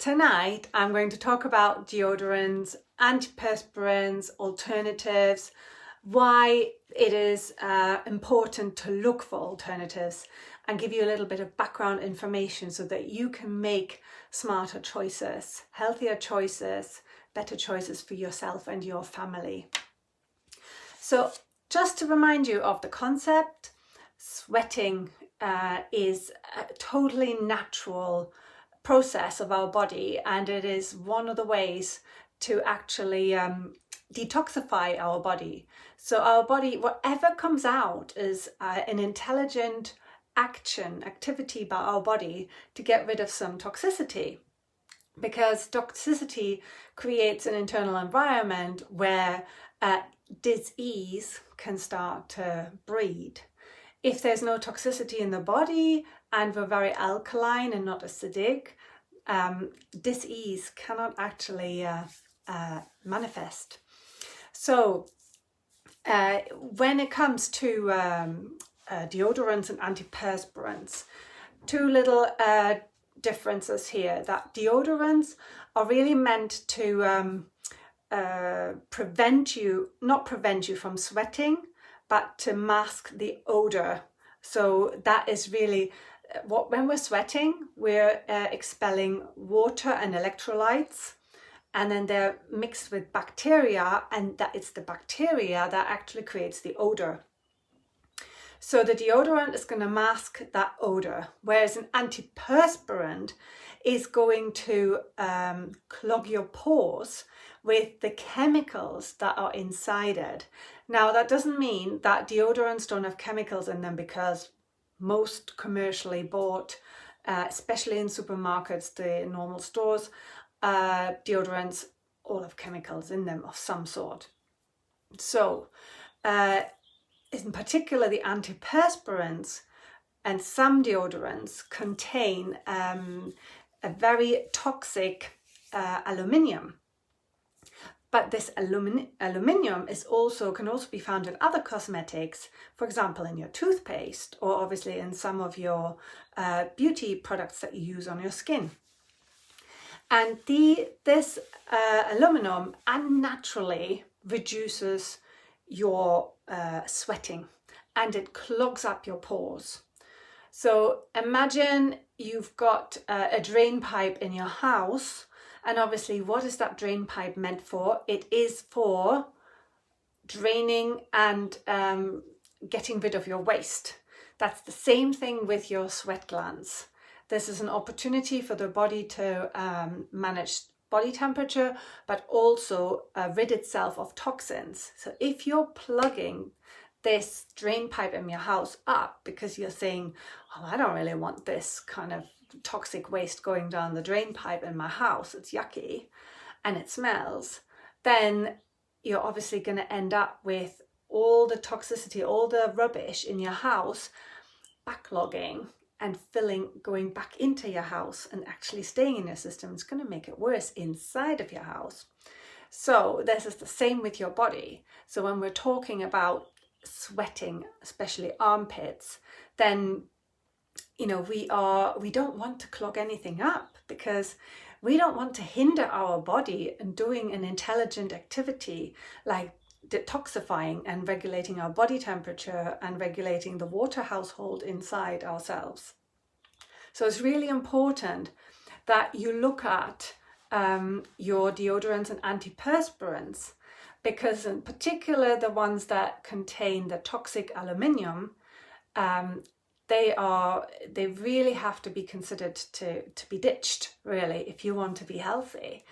Tonight I'm going to talk about deodorants, antiperspirants, alternatives, why it is important to look for alternatives, and give you a little bit of background information so that you can make smarter choices, healthier choices, better choices for yourself and your family. So just to remind you of the concept, sweating is a totally natural process of our body, and it is one of the ways to actually detoxify our body. So our body, whatever comes out, is an intelligent activity by our body to get rid of some toxicity, because toxicity creates an internal environment where disease can start to breed. If there's no toxicity in the body and we're very alkaline and not acidic, disease cannot actually manifest. So when it comes to deodorants and antiperspirants, two little differences here. That deodorants are really meant to not prevent you from sweating, but to mask the odor. So that is really when we're sweating, we're expelling water and electrolytes, and then they're mixed with bacteria, and that it's the bacteria that actually creates the odor. So the deodorant is going to mask that odor, whereas an antiperspirant is going to clog your pores with the chemicals that are inside it. Now, that doesn't mean that deodorants don't have chemicals in them, because most commercially bought, especially in supermarkets, the normal stores, deodorants all have chemicals in them of some sort. So in particular, the antiperspirants and some deodorants contain a very toxic aluminium. But this aluminium can also be found in other cosmetics, for example, in your toothpaste, or obviously in some of your beauty products that you use on your skin. And this aluminum unnaturally reduces your sweating, and it clogs up your pores. So imagine you've got a drain pipe in your house, and obviously what is that drain pipe meant for? It is for draining and getting rid of your waste. That's the same thing with your sweat glands. This is an opportunity for the body to manage body temperature, but also rid itself of toxins. So if you're plugging this drain pipe in your house up because you're saying, oh, I don't really want this kind of toxic waste going down the drain pipe in my house, it's yucky and it smells, then you're obviously going to end up with all the toxicity, all the rubbish in your house backlogging and going back into your house and actually staying in your system. It's going to make it worse inside of your house. So this is the same with your body. So when we're talking about sweating, especially armpits, then we don't want to clog anything up, because we don't want to hinder our body in doing an intelligent activity like detoxifying and regulating our body temperature and regulating the water household inside ourselves. So it's really important that you look at your deodorants and antiperspirants, because in particular the ones that contain the toxic aluminium, they really have to be considered to be ditched, really, if you want to be healthy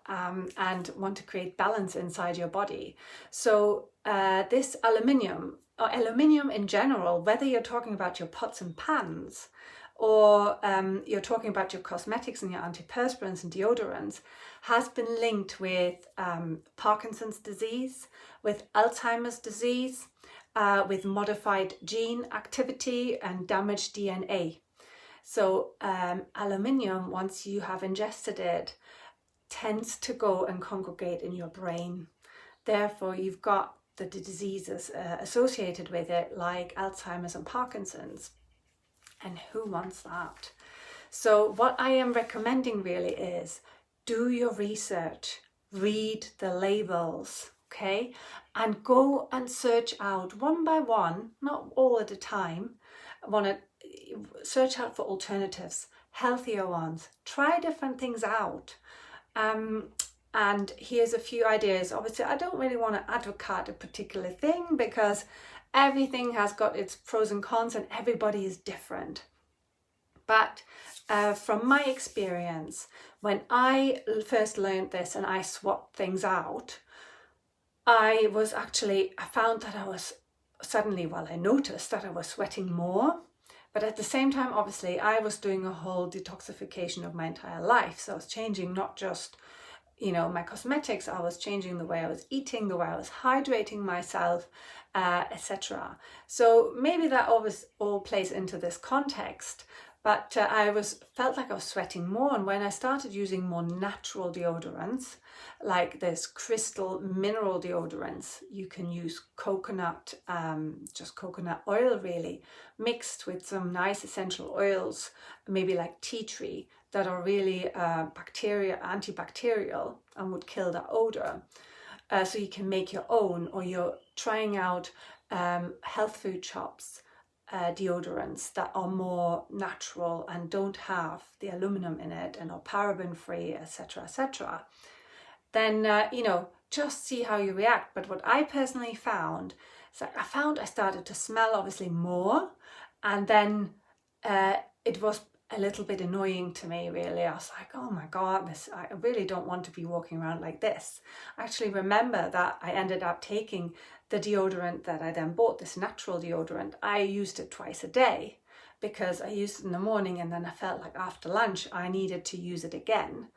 and want to create balance inside your body. So this aluminium, or aluminium in general, whether you're talking about your pots and pans, or you're talking about your cosmetics and your antiperspirants and deodorants, has been linked with Parkinson's disease, with Alzheimer's disease, with modified gene activity and damaged DNA. So aluminium, once you have ingested it, tends to go and congregate in your brain. Therefore, you've got the diseases associated with it, like Alzheimer's and Parkinson's. And who wants that? So what I am recommending really is do your research, read the labels, okay? And go and search out one by one, not all at a time. Search out for alternatives, healthier ones. Try different things out. And here's a few ideas. Obviously, I don't really want to advocate a particular thing because everything has got its pros and cons and everybody is different. But from my experience, when I first learned this and I swapped things out, I found that I was suddenly, I noticed that I was sweating more. But at the same time, obviously, I was doing a whole detoxification of my entire life. So I was changing not just, my cosmetics, I was changing the way I was eating, the way I was hydrating myself, etc. So maybe that all plays into this context. But I felt like I was sweating more, and when I started using more natural deodorants, like this crystal mineral deodorants, you can use coconut, just coconut oil really, mixed with some nice essential oils, maybe like tea tree, that are really antibacterial and would kill that odor. So you can make your own, or you're trying out health food shops deodorants that are more natural and don't have the aluminum in it and are paraben free, etc., etc., then just see how you react. But what I personally found is that I started to smell obviously more, and then it was a little bit annoying to me, really. I was like, oh my God, I really don't want to be walking around like this. I actually remember that I ended up taking the deodorant that I then bought, this natural deodorant. I used it twice a day because I used it in the morning, and then I felt like after lunch I needed to use it again.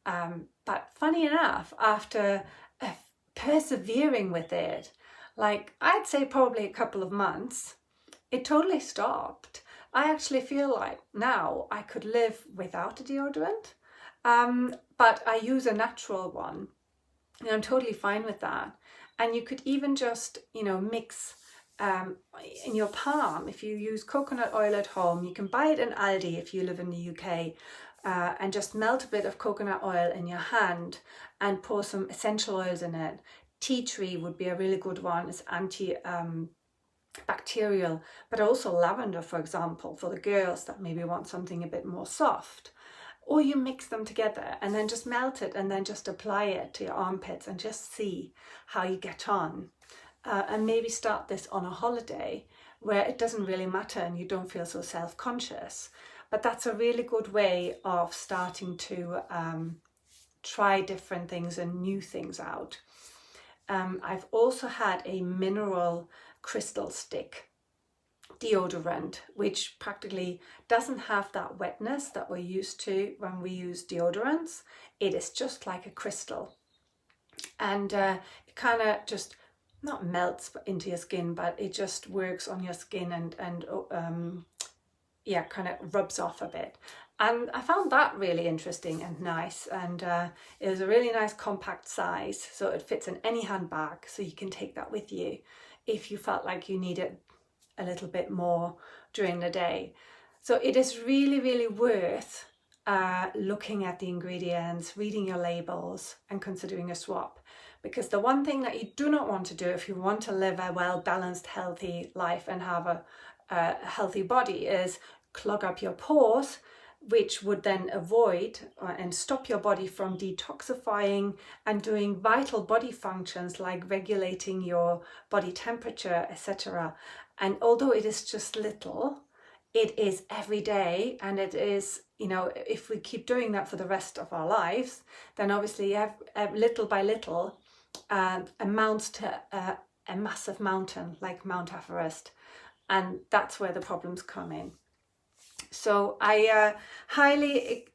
But funny enough, after persevering with it, like I'd say probably a couple of months, it totally stopped. I actually feel like now I could live without a deodorant, but I use a natural one, and I'm totally fine with that. And you could even just, mix in your palm. If you use coconut oil at home, you can buy it in Aldi if you live in the UK, and just melt a bit of coconut oil in your hand and pour some essential oils in it. Tea tree would be a really good one. It's bacterial, but also lavender, for example, for the girls that maybe want something a bit more soft. Or you mix them together and then just melt it and then just apply it to your armpits and just see how you get on. And maybe start this on a holiday where it doesn't really matter and you don't feel so self-conscious. But that's a really good way of starting to try different things and new things out. I've also had a mineral crystal stick deodorant, which practically doesn't have that wetness that we're used to when we use deodorants. It is just like a crystal, and it kind of just not melts into your skin, but it just works on your skin and kind of rubs off a bit. And I found that really interesting and nice, and it was a really nice compact size, so it fits in any handbag, so you can take that with you if you felt like you needed a little bit more during the day. So it is really, really worth looking at the ingredients, reading your labels, and considering a swap. Because the one thing that you do not want to do if you want to live a well-balanced, healthy life and have a healthy body is clog up your pores, which would then avoid and stop your body from detoxifying and doing vital body functions like regulating your body temperature, etc. And although it is just little, it is every day, and it is, if we keep doing that for the rest of our lives, then obviously little by little amounts to a massive mountain like Mount Everest, and that's where the problems come in. So I highly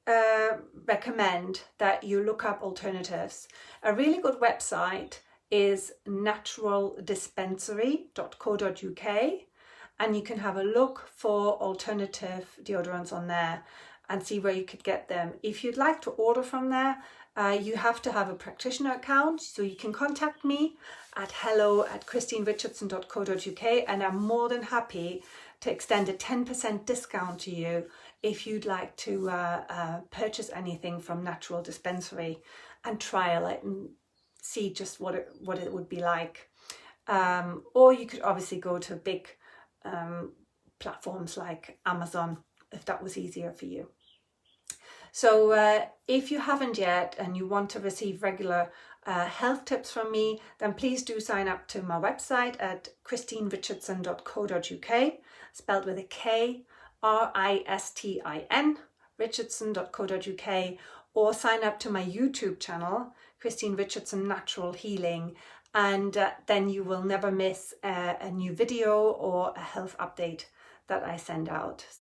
recommend that you look up alternatives. A really good website is naturaldispensary.co.uk, and you can have a look for alternative deodorants on there and see where you could get them. If you'd like to order from there, you have to have a practitioner account, so you can contact me at hello@christinerichardson.co.uk, and I'm more than happy to extend a 10% discount to you if you'd like to purchase anything from Natural Dispensary and trial it and see just what it would be like. Or you could obviously go to big platforms like Amazon if that was easier for you. So if you haven't yet and you want to receive regular health tips from me, then please do sign up to my website at christinerichardson.co.uk, spelled with a K, R-I-S-T-I-N, richardson.co.uk, or sign up to my YouTube channel, Christine Richardson Natural Healing, and then you will never miss a new video or a health update that I send out.